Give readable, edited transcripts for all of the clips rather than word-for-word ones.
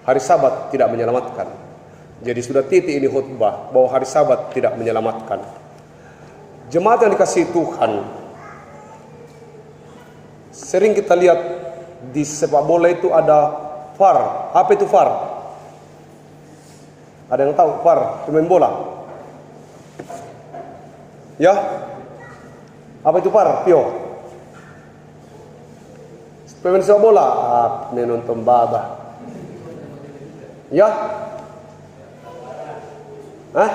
hari Sabat tidak menyelamatkan. Jadi sudah titik ini khutbah bahwa hari Sabat tidak menyelamatkan. Jemaat yang dikasihi Tuhan, sering kita lihat di sepak bola itu ada VAR. Apa itu VAR? Ada yang tahu VAR pemain bola? Ya? Apa itu VAR, Pio? Pemain sepak bola? Menonton baba. Ya? Hah?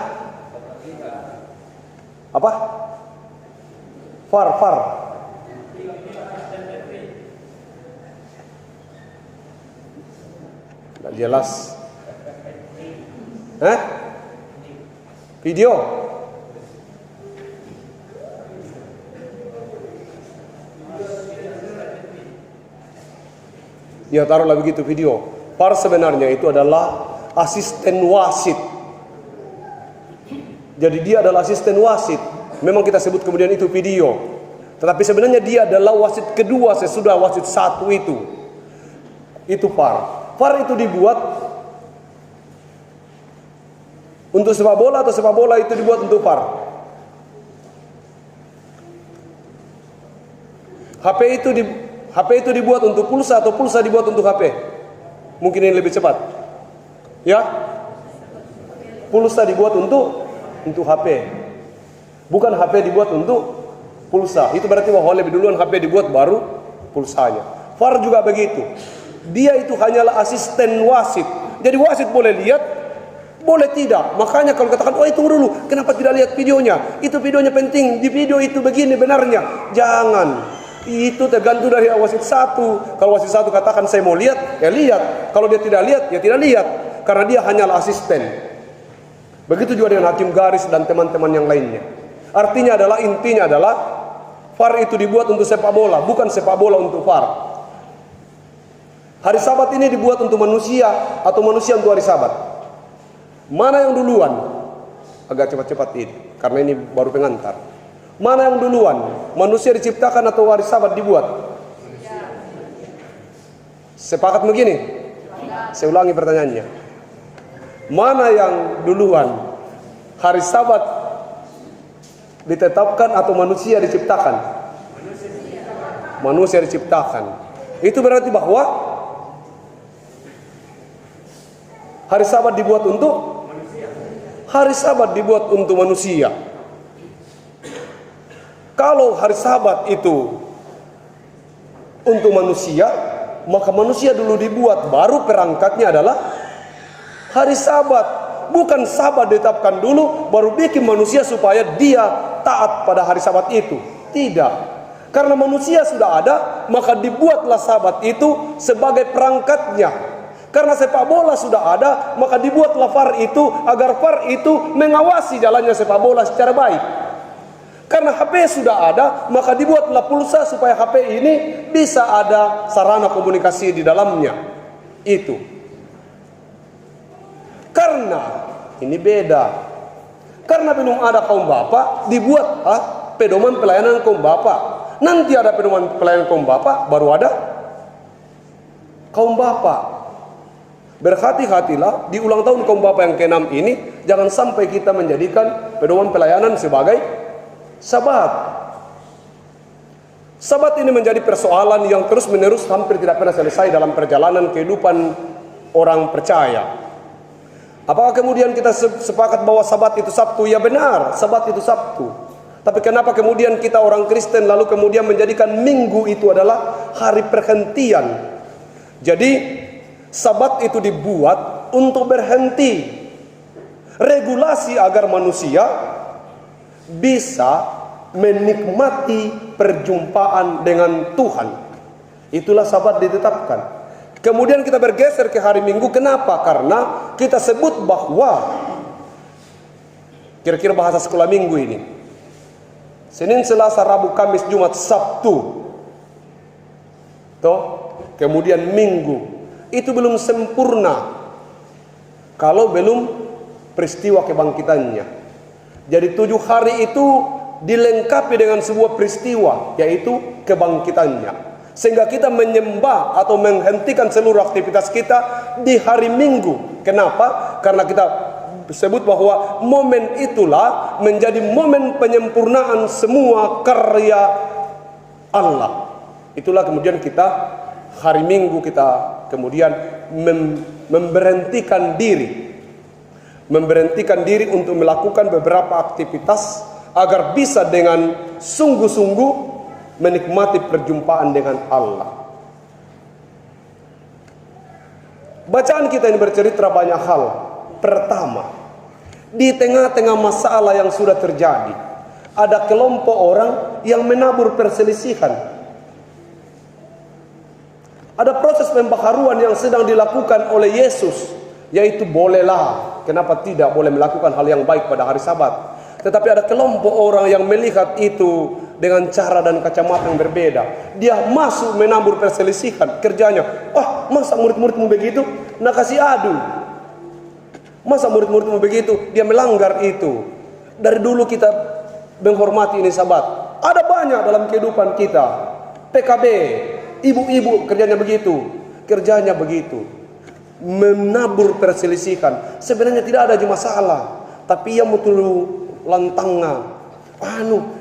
Apa? VAR. Tidak jelas. Hah? Video? Ya, taruhlah begitu video. VAR sebenarnya itu adalah asisten wasit. Jadi dia adalah asisten wasit. Memang kita sebut kemudian itu video. Tetapi sebenarnya dia adalah wasit kedua sesudah wasit satu itu. Itu VAR. VAR itu dibuat untuk sepak bola atau sepak bola itu dibuat untuk VAR? HP itu dibuat untuk pulsa atau pulsa dibuat untuk HP? Mungkin ini lebih cepat. Ya? Pulsa dibuat untuk HP. Bukan HP dibuat untuk pulsa. Itu berarti bahwa lebih duluan HP dibuat baru pulsanya. VAR juga begitu. Dia itu hanyalah asisten wasit. Jadi wasit boleh lihat, boleh tidak. Makanya kalau katakan, oh itu dulu, kenapa tidak lihat videonya? Itu videonya penting, di video itu begini benarnya. Jangan. Itu tergantung dari wasit satu. Kalau wasit satu katakan saya mau lihat, ya lihat. Kalau dia tidak lihat, ya tidak lihat. Karena dia hanyalah asisten. Begitu juga dengan hakim garis dan teman-teman yang lainnya. Intinya adalah VAR itu dibuat untuk sepak bola, bukan sepak bola untuk VAR. Hari Sabat ini dibuat untuk manusia atau manusia untuk hari Sabat? Mana yang duluan? Agak cepat-cepat ini, karena ini baru pengantar. Mana yang duluan? Manusia diciptakan atau hari Sabat dibuat? Sepakat begini? Saya ulangi pertanyaannya. Mana yang duluan? Hari Sabat ditetapkan atau manusia diciptakan? Manusia diciptakan. Itu berarti bahwa hari Sabat dibuat untuk manusia. Hari Sabat dibuat untuk manusia. Kalau hari Sabat itu untuk manusia, maka manusia dulu dibuat, baru perangkatnya adalah hari Sabat. Bukan Sabat ditetapkan dulu, baru bikin manusia supaya dia taat pada hari Sabat itu. Tidak. Karena manusia sudah ada, maka dibuatlah Sabat itu sebagai perangkatnya. Karena sepak bola sudah ada, maka dibuatlah VAR itu agar VAR itu mengawasi jalannya sepak bola secara baik. Karena HP sudah ada, maka dibuatlah pulsa supaya HP ini bisa ada sarana komunikasi di dalamnya. Itu. Karena ini beda. Karena belum ada kaum bapa, dibuat pedoman pelayanan kaum bapa. Nanti ada pedoman pelayanan kaum bapa, baru ada kaum bapa. Berhati-hatilah di ulang tahun kaum bapa yang ke-6 ini, jangan sampai kita menjadikan pedoman pelayanan sebagai Sabat. Sabat ini menjadi persoalan yang terus-menerus hampir tidak pernah selesai dalam perjalanan kehidupan orang percaya. Apakah kemudian kita sepakat bahwa Sabat itu Sabtu? Ya benar, Sabat itu Sabtu. Tapi kenapa kemudian kita orang Kristen lalu kemudian menjadikan Minggu itu adalah hari perhentian? Jadi Sabat itu dibuat untuk berhenti. Regulasi agar manusia bisa menikmati perjumpaan dengan Tuhan. Itulah Sabat ditetapkan. Kemudian kita bergeser ke hari Minggu. Kenapa? Karena kita sebut bahwa kira-kira bahasa sekolah Minggu ini, Senin, Selasa, Rabu, Kamis, Jumat, Sabtu. Toh, kemudian Minggu. Itu belum sempurna kalau belum peristiwa kebangkitannya. Jadi 7 hari itu dilengkapi dengan sebuah peristiwa, yaitu kebangkitannya. Sehingga kita menyembah atau menghentikan seluruh aktivitas kita di hari Minggu. Kenapa? Karena kita sebut bahwa momen itulah menjadi momen penyempurnaan semua karya Allah. Itulah kemudian kita hari Minggu kita kemudian memberhentikan diri untuk melakukan beberapa aktivitas agar bisa dengan sungguh-sungguh menikmati perjumpaan dengan Allah. Bacaan kita ini bercerita banyak hal. Pertama, di tengah-tengah masalah yang sudah terjadi, ada kelompok orang yang menabur perselisihan. Ada proses pembaharuan yang sedang dilakukan oleh Yesus, yaitu bolehlah, kenapa tidak boleh melakukan hal yang baik pada hari Sabat. Tetapi ada kelompok orang yang melihat itu dengan cara dan kacamata yang berbeda. Dia masuk menabur perselisihan. Kerjanya, masa murid-muridmu begitu? Nak kasih adu. Masa murid-muridmu begitu? Dia melanggar itu. Dari dulu kita menghormati ini Sabat. Ada banyak dalam kehidupan kita. PKB, ibu-ibu kerjanya begitu. Menabur perselisihan. Sebenarnya tidak ada masalah, tapi yang betul lantangnya.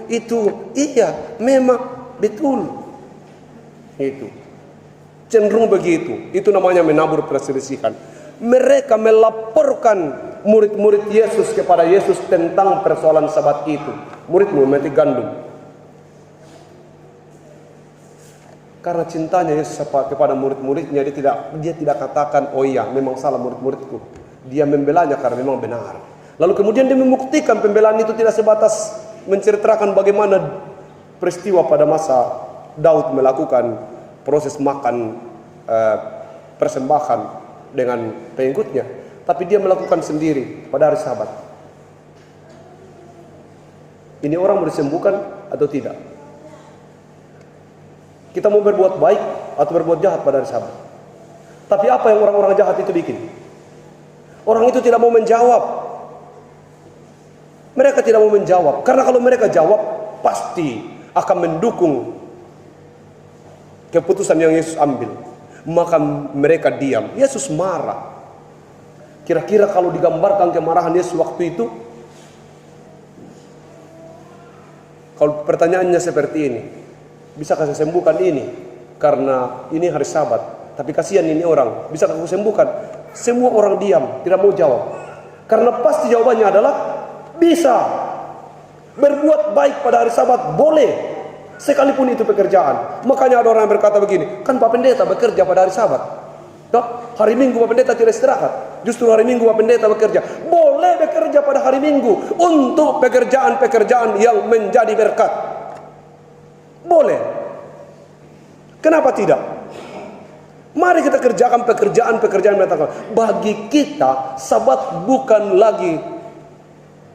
Itu iya, memang betul. Itu cenderung begitu. Itu namanya menabur perselisihan. Mereka melaporkan murid-murid Yesus kepada Yesus tentang persoalan Sabat itu. Muridmu memetik gandum. Karena cintanya Yesus kepada murid-muridnya, dia tidak katakan, oh iya memang salah murid-muridku. Dia membelanya karena memang benar. Lalu kemudian dia membuktikan pembelaan itu tidak sebatas menceritakan bagaimana peristiwa pada masa Daud melakukan proses makan persembahan dengan pengikutnya, tapi dia melakukan sendiri pada hari Sabat. Ini orang mau disembuhkan atau tidak? Kita mau berbuat baik atau berbuat jahat pada hari Sabat? Tapi apa yang orang-orang jahat itu bikin? Orang itu tidak mau menjawab. Mereka tidak mau menjawab, karena kalau mereka jawab pasti akan mendukung keputusan yang Yesus ambil. Maka mereka diam. Yesus marah. Kira-kira kalau digambarkan kemarahan Yesus waktu itu, kalau pertanyaannya seperti ini, bisakah saya sembuhkan ini? Karena ini hari Sabat, tapi kasihan ini orang, bisakah aku sembuhkan? Semua orang diam, tidak mau jawab. Karena pasti jawabannya adalah bisa. Berbuat baik pada hari Sabat boleh, sekalipun itu pekerjaan. Makanya ada orang yang berkata begini, kan Pak Pendeta bekerja pada hari Sabat. Hari Minggu Pak Pendeta tidak istirahat. Justru hari Minggu Pak Pendeta bekerja. Boleh bekerja pada hari Minggu untuk pekerjaan-pekerjaan yang menjadi berkat. Boleh. Kenapa tidak? Mari kita kerjakan pekerjaan-pekerjaan mendatangkan. Bagi kita Sabat bukan lagi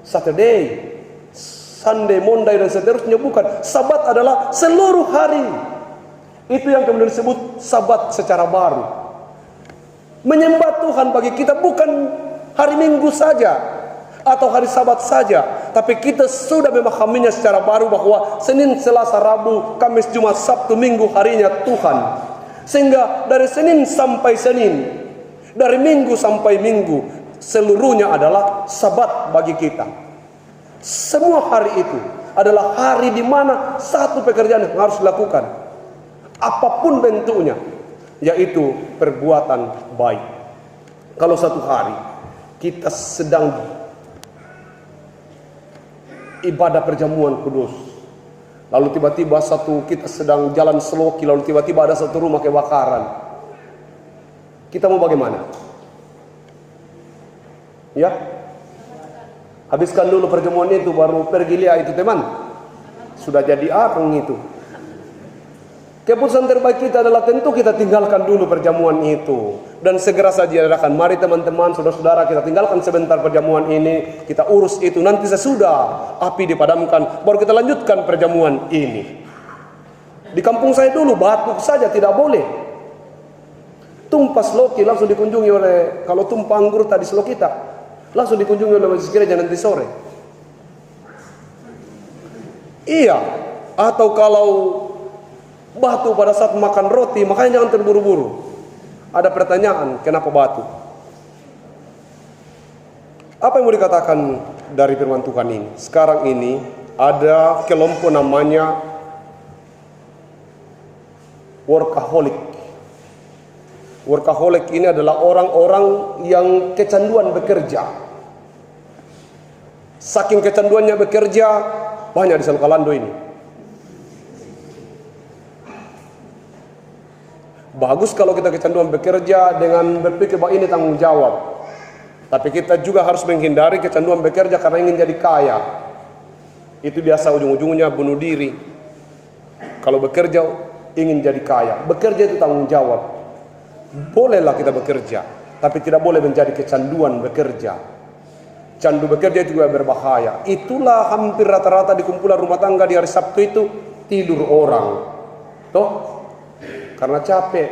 Saturday, Sunday, Monday dan seterusnya, bukan. Sabat adalah seluruh hari. Itu yang kemudian disebut Sabat secara baru. Menyembah Tuhan bagi kita bukan hari Minggu saja atau hari Sabat saja, tapi kita sudah memahaminya secara baru bahwa Senin, Selasa, Rabu, Kamis, Jumat, Sabtu, Minggu harinya Tuhan. Sehingga dari Senin sampai Senin, dari Minggu sampai Minggu, seluruhnya adalah Sabat bagi kita. Semua hari itu adalah hari di mana satu pekerjaan yang harus dilakukan, apapun bentuknya, yaitu perbuatan baik. Kalau satu hari kita sedang ibadah perjamuan kudus, lalu tiba-tiba kita sedang jalan seloki, lalu tiba-tiba ada satu rumah kebakaran, kita mau bagaimana? Ya, habiskan dulu perjamuan itu baru pergi lihat itu teman. Sudah jadi arung itu. Keputusan terbaik kita adalah tentu kita tinggalkan dulu perjamuan itu dan segera saja adakan. Mari teman-teman, saudara-saudara, kita tinggalkan sebentar perjamuan ini, kita urus itu. Nanti sesudah api dipadamkan, baru kita lanjutkan perjamuan ini. Di kampung saya dulu batuk saja tidak boleh. Tumpah seloki langsung dikunjungi oleh, kalau tumpah anggur tadi selok kita, langsung dikunjungi oleh majelis gereja nanti sore. Iya, atau kalau Batu pada saat makan roti, makanya jangan terburu-buru. Ada pertanyaan, kenapa batu? Apa yang mau dikatakan dari firman Tuhan ini? Sekarang ini ada kelompok namanya workaholic. Workaholic ini adalah orang-orang yang kecanduan bekerja. Saking kecanduannya bekerja, banyak di Salkalando ini. Bagus kalau kita kecanduan bekerja dengan berpikir bahwa ini tanggung jawab. Tapi kita juga harus menghindari kecanduan bekerja karena ingin jadi kaya. Itu biasa ujung-ujungnya bunuh diri. Kalau bekerja ingin jadi kaya, bekerja itu tanggung jawab. Bolehlah kita bekerja, tapi tidak boleh menjadi kecanduan bekerja. Candu bekerja juga berbahaya. Itulah hampir rata-rata di kumpulan rumah tangga di hari Sabtu itu tidur orang. Toh? Karena capek.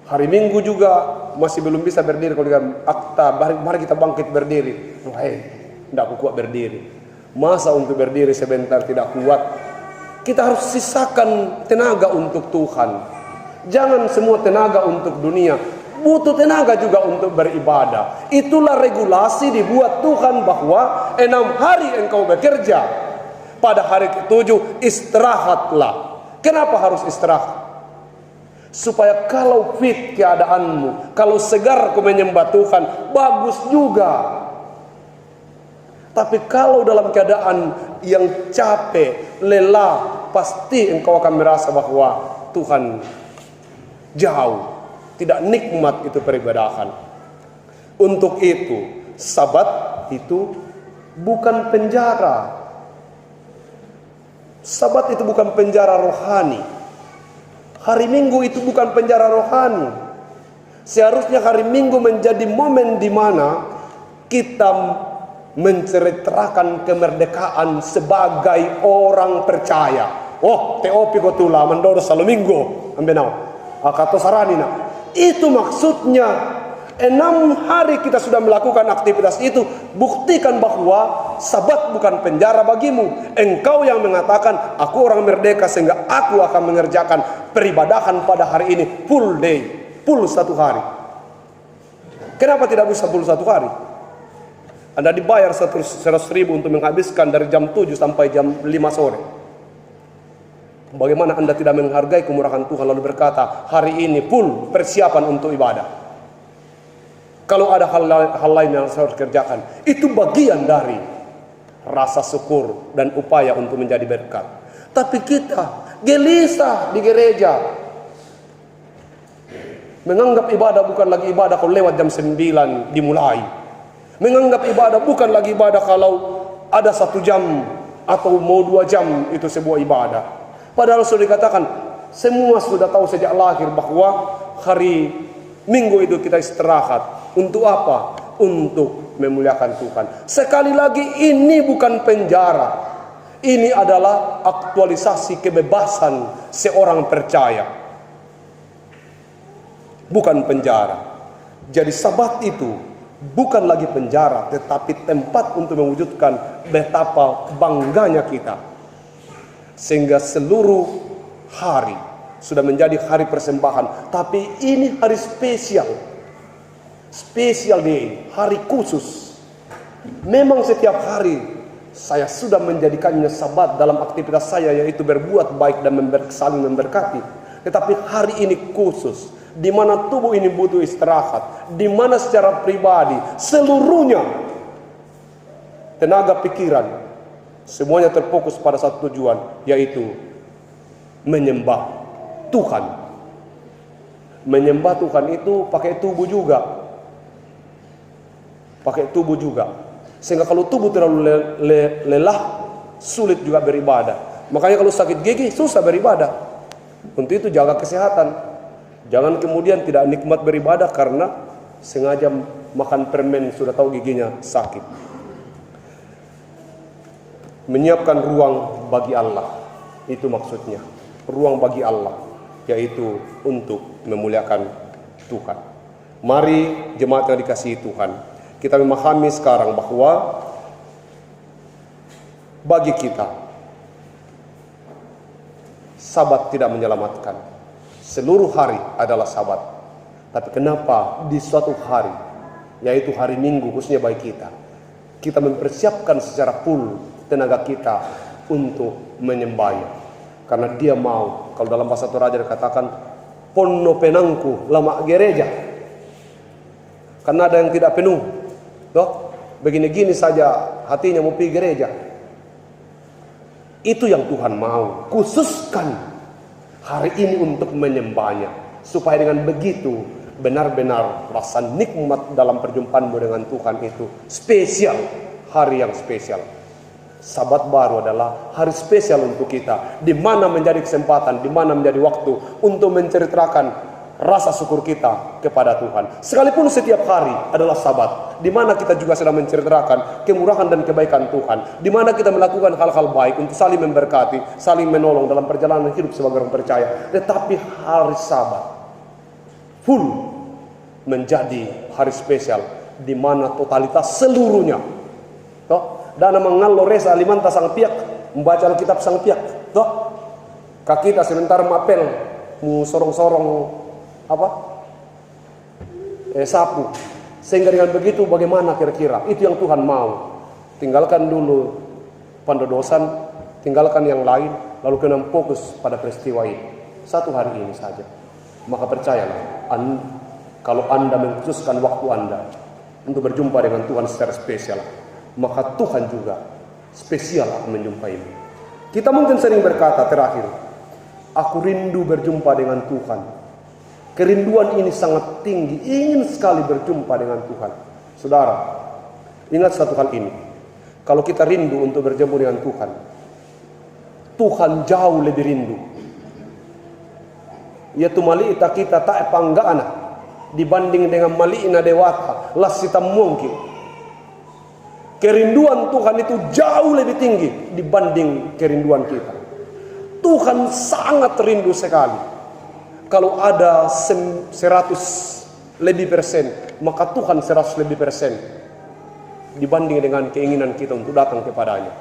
Hari Minggu juga masih belum bisa berdiri. Kalau dengan akta, mari kita bangkit berdiri. Tidak kuat berdiri. Masa untuk berdiri sebentar tidak kuat? Kita harus sisakan tenaga untuk Tuhan. Jangan semua tenaga untuk dunia. Butuh tenaga juga untuk beribadah. Itulah regulasi dibuat Tuhan bahwa 6 hari engkau bekerja. Pada hari ke-7 istirahatlah. Kenapa harus istirahat? Supaya kalau fit keadaanmu, kalau segar kau menyembah Tuhan, bagus juga. Tapi kalau dalam keadaan yang capek, lelah, pasti engkau akan merasa bahwa Tuhan jauh, tidak nikmat itu peribadahan. Untuk itu, Sabat itu bukan penjara. Sabat itu bukan penjara rohani. Hari Minggu itu bukan penjara rohani. Seharusnya hari Minggu menjadi momen di mana kita menceritakan kemerdekaan sebagai orang percaya. Oh, teopi kotula mandoro salominggo ambenau. Akato saranina. Itu maksudnya 6 hari kita sudah melakukan aktivitas itu. Buktikan bahwa Sabat bukan penjara bagimu. Engkau yang mengatakan aku orang merdeka sehingga aku akan mengerjakan peribadahan pada hari ini full day, full 1 hari. Kenapa tidak bisa full 1 hari? Anda dibayar 100.000 untuk menghabiskan dari jam 7 sampai jam 5 sore. Bagaimana Anda tidak menghargai kemurahan Tuhan lalu berkata hari ini full persiapan untuk ibadah? Kalau ada hal lain yang harus kerjakan, itu bagian dari rasa syukur dan upaya untuk menjadi berkat. Tapi kita gelisah di gereja, menganggap ibadah bukan lagi ibadah kalau lewat jam 9 dimulai. Menganggap ibadah bukan lagi ibadah kalau ada 1 jam atau mau 2 jam itu sebuah ibadah. Padahal sudah dikatakan, semua sudah tahu sejak lahir bahwa hari Minggu itu kita istirahat. Untuk apa? Untuk memuliakan Tuhan. Sekali lagi ini bukan penjara. Ini adalah aktualisasi kebebasan seorang percaya. Bukan penjara. Jadi Sabat itu bukan lagi penjara, tetapi tempat untuk mewujudkan betapa bangganya kita. Sehingga seluruh hari sudah menjadi hari persembahan. Tapi ini hari spesial. Special day, hari khusus. Memang setiap hari saya sudah menjadikannya Sabat dalam aktivitas saya, yaitu berbuat baik dan saling memberkati. Tetapi hari ini khusus, di mana tubuh ini butuh istirahat, di mana secara pribadi seluruhnya tenaga pikiran semuanya terfokus pada satu tujuan, yaitu menyembah Tuhan. Menyembah Tuhan itu pakai tubuh juga. Pakai tubuh juga. Sehingga kalau tubuh terlalu lelah, sulit juga beribadah. Makanya kalau sakit gigi, susah beribadah. Untuk itu jaga kesehatan. Jangan kemudian tidak nikmat beribadah karena sengaja makan permen sudah tahu giginya sakit. Menyiapkan ruang bagi Allah. Itu maksudnya. Ruang bagi Allah. Yaitu untuk memuliakan Tuhan. Mari jemaat yang dikasihi Tuhan, kita memahami sekarang bahwa bagi kita Sabat tidak menyelamatkan. Seluruh hari adalah sabat. Tapi kenapa di suatu hari, yaitu hari Minggu khususnya bagi kita mempersiapkan secara full tenaga kita untuk menyembahnya. Karena dia mau, kalau dalam bahasa Toraja dikatakan, ponno penangku lama gereja. Karena ada yang tidak penuh. Toh, begini-gini saja hatinya mau pergi gereja. Itu yang Tuhan mau. Khususkan hari ini untuk menyembahnya. Supaya dengan begitu benar-benar rasa nikmat dalam perjumpaanmu dengan Tuhan itu spesial. Hari yang spesial. Sabat baru adalah hari spesial untuk kita. Di mana menjadi kesempatan, di mana menjadi waktu untuk menceritakan rasa syukur kita kepada Tuhan. Sekalipun setiap hari adalah sabat, di mana kita juga sedang menceritakan kemurahan dan kebaikan Tuhan, di mana kita melakukan hal-hal baik untuk saling memberkati, saling menolong dalam perjalanan hidup sebagai orang percaya. Tetapi hari sabat full menjadi hari spesial, di mana totalitas seluruhnya. Toh, dana mengallo resa alimanta sang piak, membaca Alkitab sang piak. Toh, kaki kita sebentar mapel, mu sorong-sorong sapu. Sehingga dengan begitu bagaimana kira-kira? Itu yang Tuhan mau. Tinggalkan dulu pandodosan, tinggalkan yang lain, lalu kena fokus pada peristiwa ini. Satu hari ini saja. Maka percayalah, kalau Anda mengkhususkan waktu Anda untuk berjumpa dengan Tuhan secara spesial, maka Tuhan juga spesial akan menjumpaimu. Kita mungkin sering berkata terakhir, aku rindu berjumpa dengan Tuhan. Kerinduan ini sangat tinggi, ingin sekali berjumpa dengan Tuhan. Saudara, ingat satu hal ini. Kalau kita rindu untuk berjumpa dengan Tuhan, Tuhan jauh lebih rindu. Yaitu mali'ita kita tak panggana dibanding dengan mali'ina dewata lasita mungkin. Kerinduan Tuhan itu jauh lebih tinggi dibanding kerinduan kita. Tuhan sangat rindu sekali. Kalau ada 100 lebih persen, maka Tuhan 100 lebih persen dibanding dengan keinginan kita untuk datang kepadanya.